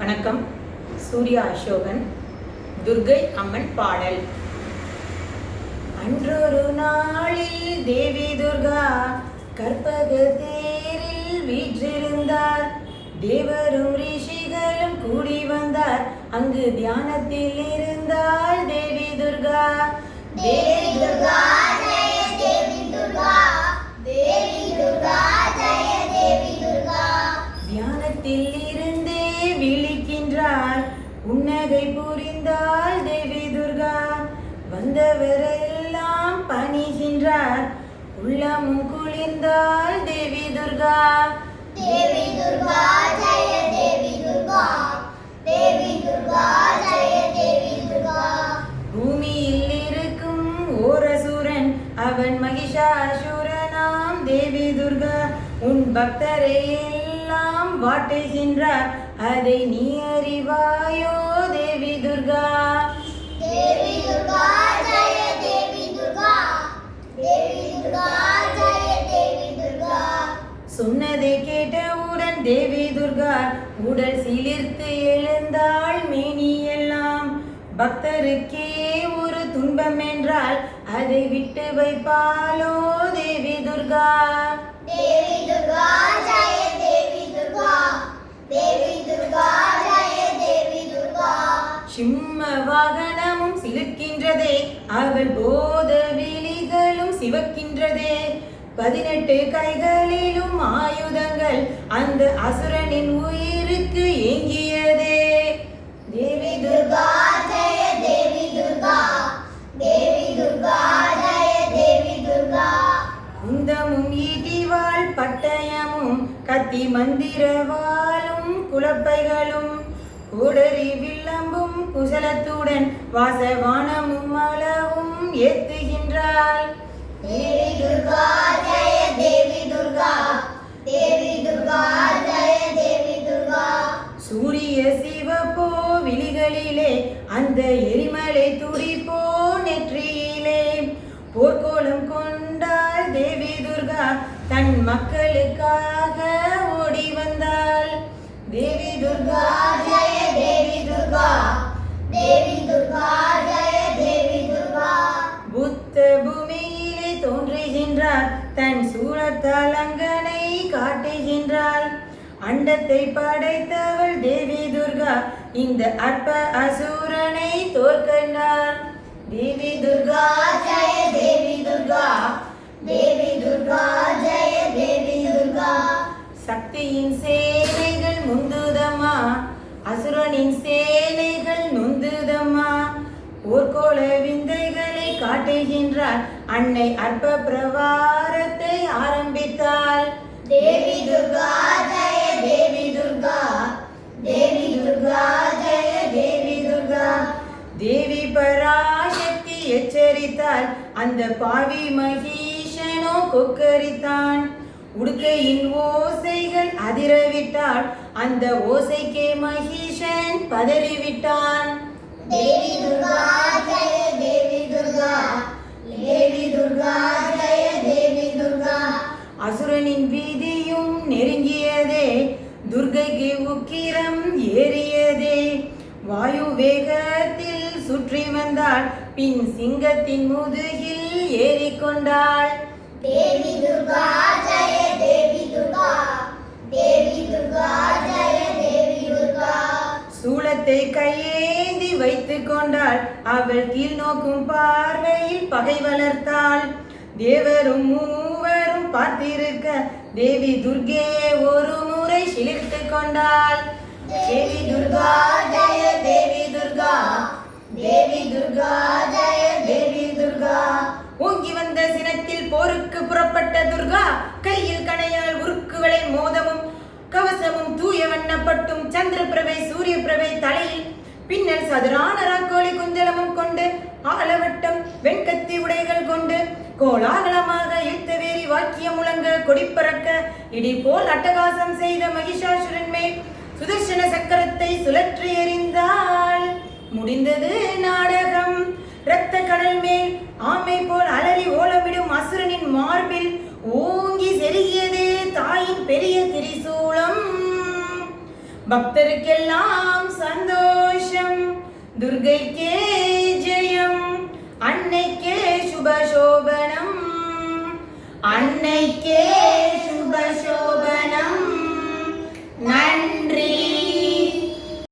வணக்கம். சூர்யா அசோகன். துர்கை அம்மன் பாடல். அன்றொரு நாளில் தேவி துர்கா கற்பக தேரில் வீற்றிருந்தார். தேவரும் ரிஷிகளும் கூடி வந்தார். அங்கு தியானத்தில் இருந்தாள் தேவி துர்கா. தேவி துர்கா ஜெய தேவி துர்கா, தேவி துர்கா ஜெய தேவி துர்கா. தியானத்தில் இருந்தே விழிக்கின்றாள், புன்னகை புரிந்தாள் தேவி துர்கா. வந்தவரெல்லாம் பணிகின்றார், உள்ளமும் குளிர்ந்தாள் தேவி துர்கா. தேவி துர்கா ஜெய தேவி துர்கா, தேவி துர்கா ஜெய தேவி துர்கா. பூமியில் இருக்கும் ஓரசுரன், அவன் மகிஷாசுரனாம் தேவி துர்கா. உன் பக்தரை எல்லாம் வாட்டுகின்றார், அதை நீ அறிவாயோ தேவி துர்கா. தேவி துர்கா ஜெய தேவி துர்கா, தேவி துர்கா ஜெய தேவி துர்கா. சொன்னதை கேட்டவுடன் தேவி துர்கா உடல் சிலிர்த்து எழுந்தாள் மேனி எல்லாம். பக்தருக்கே ஒரு துன்பம் என்றால் அதை விட்டு வைப்பாளோ தேவி துர்கா. தேவி துர்கா ஜெய தேவி துர்கா, தேவி துர்கா ஜெய தேவி துர்கா. சிம்ம வாகனமும் சிலிர்க்கின்றதே, அவள் போத விழிகளும் சிவக்கின்றதே. 18 கைகளிலும் ஆயுதங்கள் அந்த அசுரனின் உயிருக்கு ஏங்கியதே. தேவி துர்கா ஜெய தேவி துர்கா, தேவி துர்கா ஜெய தேவி துர்கா. குந்தமும் ஈட்டிவாள் பட்டயமும் கத்தி மந்திரவாளும் குலப்பைகளும் கோடரி வில்லம்பும் குசலத்துடன் வாசவானமும் அளவும் ஏத்துகின்றாள். தேவி துர்கா ஜெய தேவி துர்கா, தேவி துர்கா ஜெய தேவி துர்கா. சூரிய சிவப்போ விழிகளிலே, அந்த எரிமலை துடிப்போ நெற்றியிலே. போர்க்கோலம் கொண்டாள் தேவி துர்கா, தன் மக்களுக்காக ஓடி வந்தாள். தேவி துர்கா ஜெய தேவி துர்கா, தேவி துர்கா ஜெய தேவி துர்கா. புத்த பூமியிலே தோன்றுகின்றார், தன் சூழத்தலங்கனை காட்டுகின்றாள். அண்டத்தை படைத்தவள் தேவி துர்கா, இந்த அற்ப அசுரனை தோற்கண்டாள். தேவி துர்கா ஜெய தேவி துர்கா, தேவி துர்கா ஜெய தேவி துர்கா. சக்தியின் சேனைகள் முந்துதம்மா, அசுரனின் சேனைகள் நொந்துதம்மா. போர்க்கோள விந்தைகளை காட்டுகின்றார், அன்னை அற்ப பிரவாரத்தை ஆரம்பித்தாள். தேவி துர்கா ஜெய தேவி துர்கா, தேவி துர்கா ஜெய தேவி துர்கா. தேவி பராசக்தி எச்சரித்தாள், அந்த பாவி மகிஷனோ கொக்கரித்தான். உடுக்கையின் ஓசைகள் அதிரவிட்டாள், அந்த ஓசைக்கே மகிஷன் பதறிவிட்டான். தேவி துர்கா ஜெய தேவி துர்கா, தேவி துர்கா ஜெய தேவி துர்கா. அசுரனின் வீதியும் நெருங்கியதே, துர்கைக்கு உக்கிரம் ஏறியதே. வாயு வேகத்தில் சுற்றி வந்தாள், பின் சிங்கத்தின் முதுகில் ஏறிக்கொண்டாள். தேவி துர்கா ஜெய தேவி துர்கா, தேவி துர்கா ஜெய தேவி துர்கா. சூலத்தை கையேந்தி வைத்துக் கொண்டாள், அவள் கீழ் நோக்கும் பார்வையில் பகை வளர்த்தாள். தேவரும் மூவரும் பார்த்திருக்க தேவி துர்கே ஒரு முறை சிலிர்த்து கொண்டாள். தேவி துர்கா ஜெய தேவி துர்கா, தேவி துர்கா ஜெய தேவி துர்கா. ஓங்கி வந்த சினத்தில் போருக்கு புறப்பட்ட துர்கா, கையில் கணையால் உருக்குவளை மோதமும் கவசமும் தூய வண்ணப்பட்டும் சந்திர பிரபை சூரிய பிரபை தலையில் பின்னல் சதுரான ராக்கோழி குஞ்சலமும் கொண்டு ஆலவட்டம் வெண்கத்தி உடைகள் கொண்டு கோலாகலமாக யுத்த வேரி வாக்கியம் முழங்க கொடிப்பறக்க இடி போல் அட்டகாசம் செய்த மகிஷாசுரன் மேல் சுதர்சன சக்கரத்தை சுழற்றி எறிந்தாள். முடிந்தது நாடகம். இரத்த கடல் மேல் ஆமை போல் அலறி ஓலமிடும் அசுரனின் மார்பில் ஓங்கி செருகியதே தாயின் பெரிய திரிசூலம். பக்தருக்கெல்லாம் சந்தோஷம். துர்க்கைக்கே ஜெயம், அன்னைக்கே சுபசோபனம், அன்னைக்கே